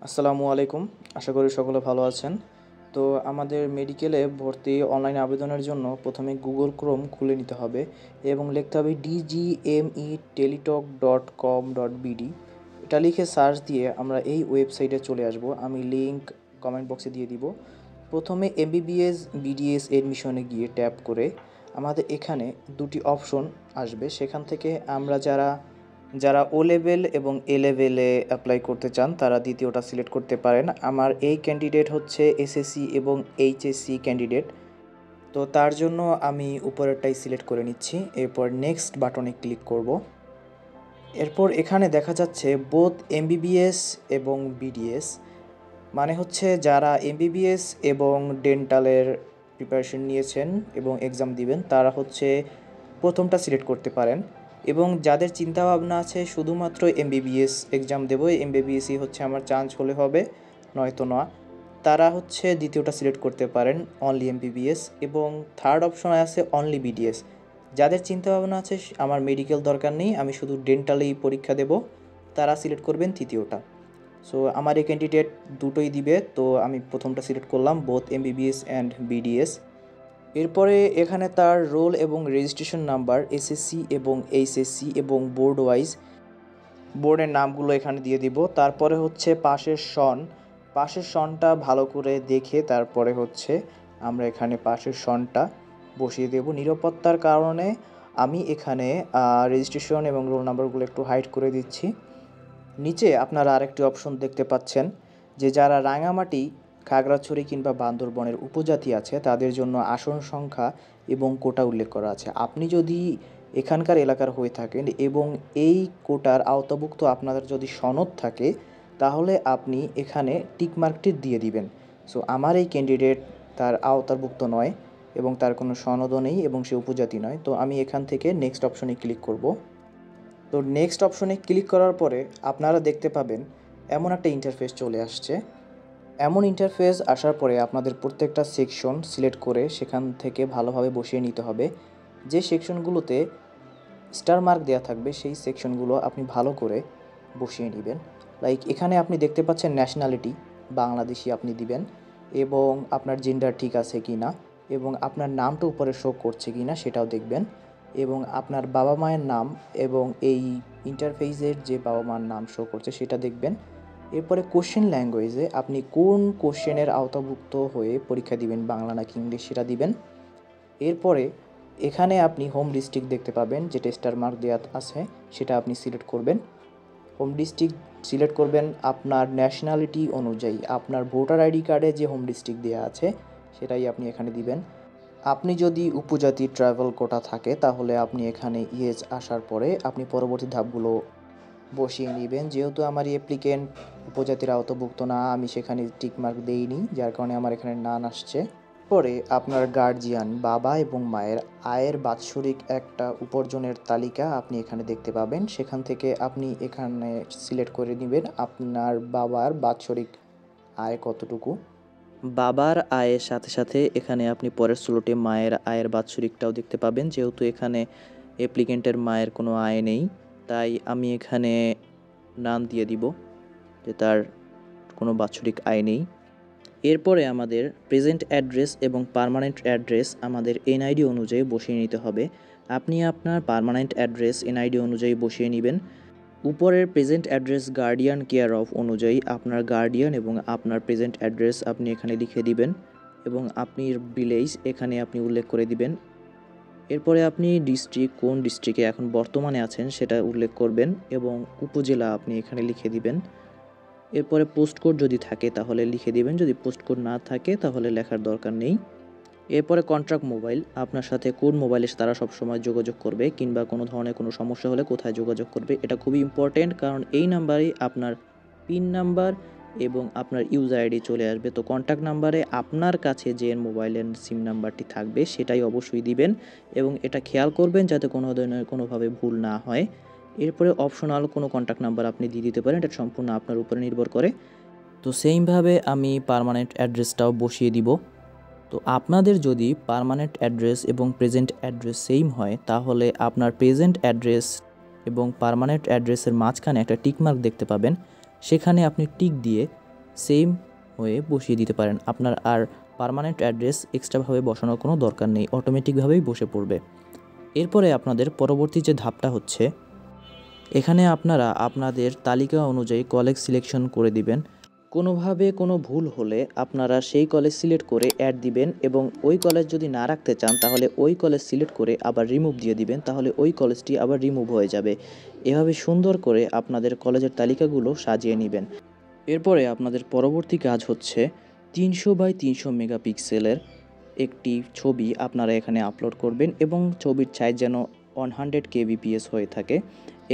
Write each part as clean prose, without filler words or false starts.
আসসালামু আলাইকুম। আশা করি সকলে ভালো আছেন। তো আমাদের মেডিকেলে ভর্তি অনলাইন আবেদনের জন্য প্রথমে গুগল ক্রোম খুলে নিতে হবে এবং লিখতে হবে dgmetelitalk.com.bd। এটা লিখে সার্চ দিয়ে আমরা এই ওয়েবসাইটে চলে আসব। আমি লিংক কমেন্ট বক্সে দিয়ে দিব। প্রথমে এমবিবিএস বিডিএস এডমিশনে গিয়ে ট্যাপ করে আমাদের এখানে দুটি অপশন আসবে। সেখান থেকে আমরা যারা যারা ও লেভেল এবং এ লেভেলে অ্যাপ্লাই করতে চান তারা দ্বিতীয়টা সিলেক্ট করতে পারেন। আমার এই ক্যান্ডিডেট হচ্ছে এসএসসি এবং এইচএসসি ক্যান্ডিডেট, তো তার জন্য আমি উপরেরটাই সিলেক্ট করে নিচ্ছি। এরপর নেক্সট বাটনে ক্লিক করব। এরপর এখানে দেখা যাচ্ছে বোথ এমবিবিএস এবং বিডিএস, মানে হচ্ছে যারা এমবিবিএস এবং ডেন্টালের প্রিপারেশন নিয়েছেন এবং এক্সাম দিবেন তারা হচ্ছে প্রথমটা সিলেক্ট করতে পারেন, এবং যাদের চিন্তাভাবনা আছে শুধুমাত্র এমবিবিএস এক্সাম দেবো, এমবিবিএসই হচ্ছে আমার চান্স হলে হবে নয়তো না, তারা হচ্ছে দ্বিতীয়টা সিলেক্ট করতে পারেন অনলি এমবিবিএস। এবং থার্ড অপশন আছে অনলি বিডিএস। যাদের চিন্তাভাবনা আছে আমার মেডিকেল দরকার নেই, আমি শুধু ডেন্টালেই পরীক্ষা দেব, তারা সিলেক্ট করবেন তৃতীয়টা। সো আমার এই ক্যান্ডিডেট দুটোই দিবে, তো আমি প্রথমটা সিলেক্ট করলাম বোথ এমবিবিএস অ্যান্ড বিডিএস। এরপরে এখানে তার রোল এবং রেজিস্ট্রেশন নাম্বার, এসএসসি এবং এইচএসসি এবং বোর্ড ওয়াইজ বোর্ডের নামগুলো এখানে দিয়ে দিব। তারপরে হচ্ছে পাশের সনটা ভালো করে দেখে তারপরে হচ্ছে আমরা এখানে পাশের সনটা বসিয়ে দেব। নিরাপত্তার কারণে আমি এখানে রেজিস্ট্রেশন এবং রোল নাম্বারগুলো একটু হাইড করে দিচ্ছি। নিচে আপনারা আরেকটি অপশন দেখতে পাচ্ছেন যে যারা রাঙামাটি, খাগড়াছড়ি কিংবা বান্দরবনের উপজাতি আছে তাদের জন্য আসন সংখ্যা এবং কোটা উল্লেখ করা আছে। আপনি যদি এখানকার এলাকার হয়ে থাকেন এবং এই কোটার আওতাভুক্ত আপনাদের যদি সনদ থাকে তাহলে আপনি এখানে টিকমার্কটি দিয়ে দিবেন। সো আমার এই ক্যান্ডিডেট তার আওতাভুক্ত নয় এবং তার কোনো সনদও নেই এবং সে উপজাতি নয়, তো আমি এখান থেকে নেক্সট অপশনে ক্লিক করব। তো নেক্সট অপশনে ক্লিক করার পরে আপনারা দেখতে পাবেন এমন একটা ইন্টারফেস চলে আসছে। এমন ইন্টারফেস আসার পরে আপনাদের প্রত্যেকটা সেকশন সিলেক্ট করে সেখান থেকে ভালোভাবে বসিয়ে নিতে হবে। যে সেকশনগুলোতে স্টার মার্ক দেওয়া থাকবে সেই সেকশনগুলো আপনি ভালো করে বসিয়ে নেবেন। লাইক এখানে আপনি দেখতে পাচ্ছেন ন্যাশনালিটি বাংলাদেশি আপনি দিবেন, এবং আপনার জেন্ডার ঠিক আছে কি না, এবং আপনার নামটা উপরে শো করছে কি না সেটাও দেখবেন, এবং আপনার বাবা মায়ের নাম এবং এই ইন্টারফেসের যে বাবা মার নাম শো করছে সেটা দেখবেন। এরপরে কোশ্চেন ল্যাঙ্গুয়েজে আপনি কোন কোশ্চেনের আওতাভুক্ত হয়ে পরীক্ষা দিবেন, বাংলা নাকি ইংলিশ সেটা দিবেন। এরপরে এখানে আপনি হোম ডিস্ট্রিক্ট দেখতে পাবেন, যেটা স্টার মার্ক দেওয়া আছে সেটা আপনি সিলেক্ট করবেন। হোম ডিস্ট্রিক্ট সিলেক্ট করবেন আপনার ন্যাশনালিটি অনুযায়ী, আপনার ভোটার আইডি কার্ডে যে হোম ডিস্ট্রিক্ট দেওয়া আছে সেটাই আপনি এখানে দিবেন। আপনি যদি উপজাতি ট্রাভেল কোটা থাকে তাহলে আপনি এখানে ইয়েস আসার পরে আপনি পরবর্তী ধাপগুলো বসিয়ে নেবেন। যেহেতু আমার অ্যাপ্লিকেন্ট উপজাতির আওতাভুক্ত না, আমি সেখানে টিকমার্ক দেইনি, যার কারণে আমার এখানে নান আসছে। পরে আপনার গার্জিয়ান বাবা এবং মায়ের আয়ের বাৎসরিক একটা উপার্জনের তালিকা আপনি এখানে দেখতে পাবেন। সেখান থেকে আপনি এখানে সিলেক্ট করে নেবেন আপনার বাবার বাৎসরিক আয় কতটুকু। বাবার আয়ের সাথে সাথে এখানে আপনি পরের স্লটে মায়ের আয়ের বাৎসরিকটাও দেখতে পাবেন। যেহেতু এখানে অ্যাপ্লিকেন্টের মায়ের কোনো আয় নেই, তাই আমি এখানে নাম দিয়ে দিব যে তার কোনো বাৎসরিক আয় নেই। এরপরে আমাদের প্রেজেন্ট অ্যাড্রেস এবং পার্মানেন্ট অ্যাড্রেস আমাদের এনআইডি অনুযায়ী বসিয়ে নিতে হবে। আপনি আপনার পার্মানেন্ট অ্যাড্রেস এনআইডি অনুযায়ী বসিয়ে নেবেন। উপরের present address guardian care of অনুযায়ী আপনার গার্ডিয়ান এবং আপনার প্রেজেন্ট অ্যাড্রেস আপনি এখানে লিখে দিবেন, এবং আপনি ভিলেজ এখানে আপনি উল্লেখ করে দিবেন। এরপরে আপনি ডিস্ট্রিক্ট, কোন ডিস্ট্রিক্টে এখন বর্তমানে আছেন সেটা উল্লেখ করবেন, এবং উপজেলা আপনি এখানে লিখে দিবেন। এরপরে পোস্ট কোড যদি থাকে তাহলে লিখে দিবেন, যদি পোস্ট কোড না থাকে তাহলে লেখার দরকার নেই। এরপরে কন্ট্যাক্ট মোবাইল, আপনার সাথে কোন মোবাইলে তারা সবসময় যোগাযোগ করবে কিংবা কোনো ধরনের কোনো সমস্যা হলে কোথায় যোগাযোগ করবে, এটা খুবই ইম্পর্টেন্ট, কারণ এই নাম্বারেই আপনার পিন নাম্বার এবং আপনার ইউজার আইডি চলে আসবে। তো কন্ট্যাক্ট নাম্বারে আপনার কাছে যে মোবাইলের সিম নাম্বারটি থাকবে সেটাই অবশ্যই দিবেন, এবং এটা খেয়াল করবেন যাতে কোনো ধরনের কোনোভাবে ভুল না হয়। এরপরে অপশনাল কোনো কন্ট্যাক্ট নাম্বার আপনি দিয়ে দিতে পারেন, এটা সম্পূর্ণ আপনার উপরে নির্ভর করে। তো সেইমভাবে আমি পার্মানেন্ট অ্যাড্রেসটাও বসিয়ে দিব। তো আপনাদের যদি পার্মানেন্ট অ্যাড্রেস এবং প্রেজেন্ট অ্যাড্রেস সেম হয় তাহলে আপনার প্রেজেন্ট অ্যাড্রেস এবং পার্মানেন্ট অ্যাড্রেসের মাঝখানে একটা টিকমার্ক দেখতে পাবেন, সেখানে আপনি টিক দিয়ে সেম হয়ে বসিয়ে দিতে পারেন। আপনার আর পার্মানেন্ট অ্যাড্রেস এক্সট্রাভাবে বসানোর কোনো দরকার নেই, অটোমেটিকভাবেই বসে পড়বে। এরপরে আপনাদের পরবর্তী যে ধাপটা হচ্ছে, এখানে আপনারা আপনাদের তালিকা অনুযায়ী কলেজ সিলেকশন করে দিবেন। কোনোভাবে কোনো ভুল হলে আপনারা সেই কলেজ সিলেক্ট করে অ্যাড দিবেন, এবং ওই কলেজ যদি না রাখতে চান তাহলে ওই কলেজ সিলেক্ট করে আবার রিমুভ দিয়ে দিবেন, তাহলে ওই কলেজটি আবার রিমুভ হয়ে যাবে। এভাবে সুন্দর করে আপনাদের কলেজের তালিকাগুলো সাজিয়ে নেবেন। এরপরে আপনাদের পরবর্তী কাজ হচ্ছে 300x300 মেগাপিক্সেলের একটি ছবি আপনারা এখানে আপলোড করবেন, এবং ছবির সাইজ যেন 100 kbps হয়ে থাকে,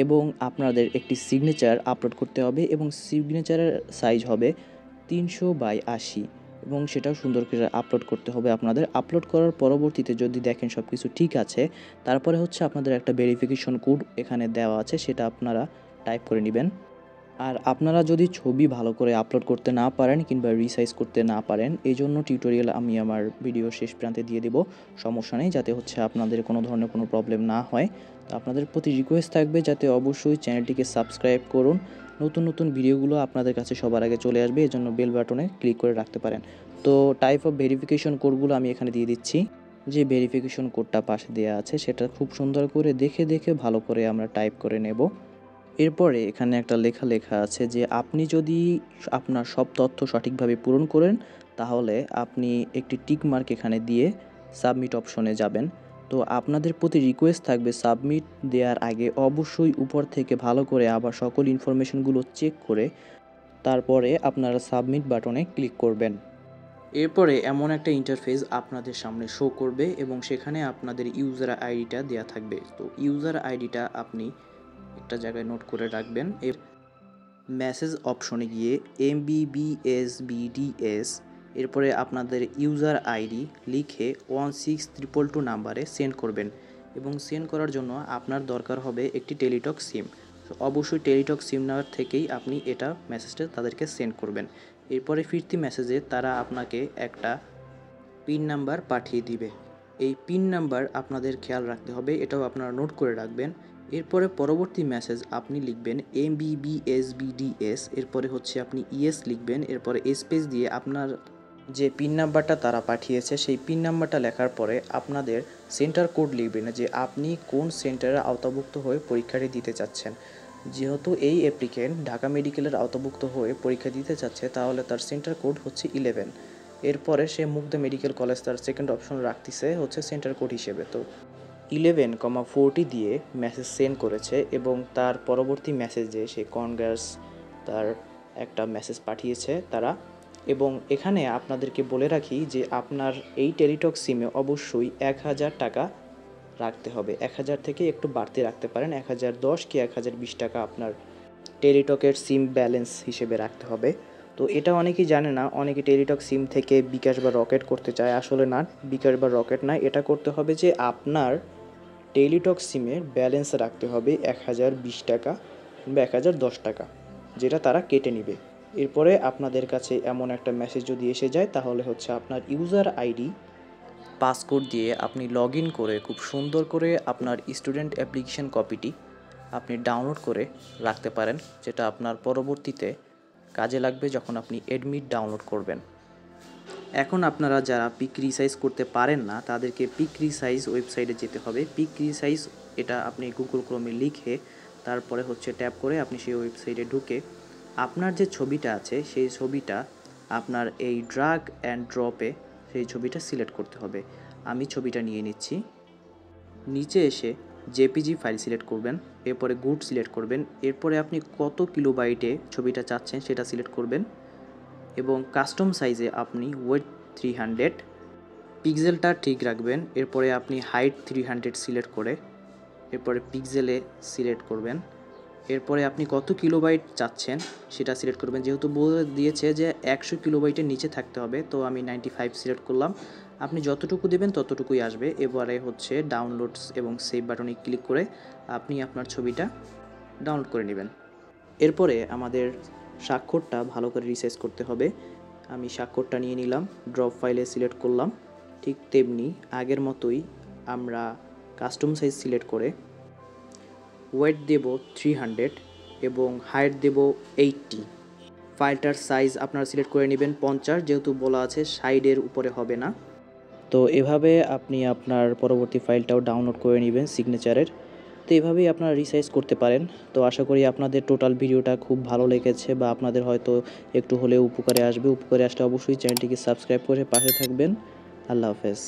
এবং আপনাদের একটি সিগনেচার আপলোড করতে হবে, এবং সিগনেচারের সাইজ হবে 300x80, এবং সেটাও সুন্দর করে আপলোড করতে হবে আপনাদের। আপলোড করার পরবর্তীতে যদি দেখেন সব কিছু ঠিক আছে, তারপরে হচ্ছে আপনাদের একটা ভেরিফিকেশন কোড এখানে দেওয়া আছে, সেটা আপনারা টাইপ করে নেবেন। আর আপনারা যদি ছবি ভালো করে আপলোড করতে না পারেন কিংবা রিসাইজ করতে না পারেন, এই জন্য টিউটোরিয়াল আমি আমার ভিডিও শেষ প্রান্তে দিয়ে দেব, সমস্যা নেই, যাতে হচ্ছে আপনাদের কোনো ধরনের কোনো প্রবলেম না হয়। তো আপনাদের প্রতি রিকোয়েস্ট থাকবে যাতে অবশ্যই চ্যানেলটিকে সাবস্ক্রাইব করুন, নতুন নতুন ভিডিওগুলো আপনাদের কাছে সবার আগে চলে আসবে, এই জন্য বেল বাটনে ক্লিক করে রাখতে পারেন। তো টাইপ অফ ভেরিফিকেশন কোডগুলো আমি এখানে দিয়ে দিচ্ছি। যে ভেরিফিকেশন কোডটা পাশে দেওয়া আছে সেটা খুব সুন্দর করে দেখে দেখে ভালো করে আমরা টাইপ করে নেব। এরপরে এখানে একটা লেখা আছে যে আপনি যদি আপনার সব তথ্য সঠিকভাবে পূরণ করেন, তাহলে আপনি একটি টিক মার্ক এখানে দিয়ে সাবমিট অপশনে যাবেন। তো আপনাদের প্রতি রিকোয়েস্ট থাকবে সাবমিট দেওয়ার আগে অবশ্যই উপর থেকে ভালো করে আবার সকল ইনফরমেশনগুলো চেক করে তারপরে আপনারা সাবমিট বাটনে ক্লিক করবেন। এরপরে এমন একটা ইন্টারফেস আপনাদের সামনে শো করবে, এবং সেখানে আপনাদের ইউজার আইডিটা দেওয়া থাকবে। তো ইউজার আইডিটা আপনি একটা জায়গায় নোট করে রাখবেন। এর মেসেজ অপশনে গিয়ে MBBSBDS, এরপরে আপনাদের ইউজার আইডি লিখে 16222 নাম্বারে সেন্ড করবেন, এবং সেন্ড করার জন্য আপনার দরকার হবে একটি টেলিটক সিম। তো অবশ্যই টেলিটক সিম নেওয়ার থেকেই আপনি এটা মেসেজটা তাদেরকে সেন্ড করবেন। এরপরে ফিরতি মেসেজে তারা আপনাকে একটা পিন নাম্বার পাঠিয়ে দিবে। এই পিন নাম্বার আপনাদের খেয়াল রাখতে হবে, এটাও আপনারা নোট করে রাখবেন। এরপরে পরবর্তী মেসেজ আপনি লিখবেন MBBSBDS, এরপরে হচ্ছে আপনি ইয়েস লিখবেন, এরপরে স্পেস দিয়ে আপনার যে পিন নাম্বারটা তারা পাঠিয়েছে সেই পিন নাম্বারটা লেখার পরে আপনাদের সেন্টার কোড লিখবেন, যে আপনি কোন সেন্টারে আওতাভুক্ত হয়ে পরীক্ষাটি দিতে চাচ্ছেন। যেহেতু এই অ্যাপ্লিকেন্ট ঢাকা মেডিকেলের আওতাভুক্ত হয়ে পরীক্ষা দিতে চাচ্ছে, তাহলে তার সেন্টার কোড হচ্ছে 11। এরপরে সে মুগদা মেডিকেল কলেজ তার সেকেন্ড অপশন রাখতেছে হচ্ছে সেন্টার কোড হিসেবে। তো 11,40 দিয়ে মেসেজ সেন্ড করেছে, এবং তার পরবর্তী মেসেজে সে কনগ্রাটস তার একটা মেসেজ পাঠিয়েছে তারা। এবং এখানে আপনাদেরকে বলে রাখি যে আপনার এই টেলিটক সিমে অবশ্যই 1000 টাকা রাখতে হবে। 1000 থেকে একটু বাড়তি রাখতে পারেন, 1010 কি 1020 টাকা আপনার টেলিটকের সিম ব্যালেন্স হিসেবে রাখতে হবে। তো এটা অনেকেই জানে না, অনেকে টেলিটক সিম থেকে বিকাশ বা রকেট করতে চায়, আসলে না, বিকাশ বা রকেট না, এটা করতে হবে যে আপনার টেলিটক সিমের ব্যালেন্স রাখতে হবে 1020 টাকা বা 1010 টাকা, যেটা তারা কেটে নেবে। এরপরে আপনাদের কাছে এমন একটা মেসেজ যদি এসে যায়, তাহলে হচ্ছে আপনার ইউজার আইডি পাসকোড দিয়ে আপনি লগ ইন করে খুব সুন্দর করে আপনার স্টুডেন্ট অ্যাপ্লিকেশন কপিটি আপনি ডাউনলোড করে রাখতে পারেন, যেটা আপনার পরবর্তীতে কাজে লাগবে যখন আপনি অ্যাডমিট ডাউনলোড করবেন। এখন আপনারা যারা পিক রিসাইজ করতে পারেন না, তাদেরকে পিক রিসাইজ ওয়েবসাইটে যেতে হবে। পিক রিসাইজ এটা আপনি গুগল ক্রোমে লিখে তারপরে হচ্ছে ট্যাপ করে আপনি সেই ওয়েবসাইটে ঢুকে আপনার যে ছবিটা আছে সেই ছবিটা আপনার এই ড্রাগ অ্যান্ড ড্রপে সেই ছবিটা সিলেক্ট করতে হবে। আমি ছবিটা নিয়ে নিচ্ছি। নিচে এসে জেপিজি ফাইল সিলেক্ট করবেন, এরপরে গুড সিলেক্ট করবেন, এরপরে আপনি কত কিলোবাইটে ছবিটা চাচ্ছেন সেটা সিলেক্ট করবেন, এবং কাস্টম সাইজে আপনি ওয়েট 300, পিক্সেলটা ঠিক রাখবেন। এরপরে আপনি হাইট 300 সিলেক্ট করে এরপরে পিক্সেলে সিলেক্ট করবেন। এরপরে আপনি কত কিলোবাইট চাচ্ছেন সেটা সিলেক্ট করবেন, যেহেতু বলে দিয়েছে যে 100 কিলোবাইটের নিচে থাকতে হবে, তো আমি 95 সিলেক্ট করলাম। আপনি যতটুকু দেবেন ততটুকুই আসবে। এবারে হচ্ছে ডাউনলোডস এবং সেভ বাটনে ক্লিক করে আপনি আপনার ছবিটা ডাউনলোড করে নেবেন। এরপরে আমাদের স্বাক্ষরটা ভালো করে রিসাইজ করতে হবে। আমি স্বাক্ষরটা নিয়ে নিলাম, ড্রপ ফাইলে সিলেক্ট করলাম। ঠিক তেমনি আগের মতোই আমরা কাস্টম সাইজ সিলেক্ট করে ওয়েট দেব 300 এবং হাইট দেব 80। ফাইলটার সাইজ আপনারা সিলেক্ট করে নেবেন 50, যেহেতু বলা আছে 60-এর উপরে হবে না। তো এভাবে আপনি আপনার পরবর্তী ফাইলটাও ডাউনলোড করে নেবেন সিগনেচারের। তো এভাবেই আপনারা রিসাইজ করতে পারেন। তো আশা করি আপনাদের টোটাল ভিডিওটা খুব ভালো লেগেছে বা আপনাদের হয়তো একটু হলেও উপকারে আসবে। উপকারে আসলে অবশ্যই চ্যানেলটিকে সাবস্ক্রাইব করে পাশে থাকবেন। আল্লাহ হাফেজ।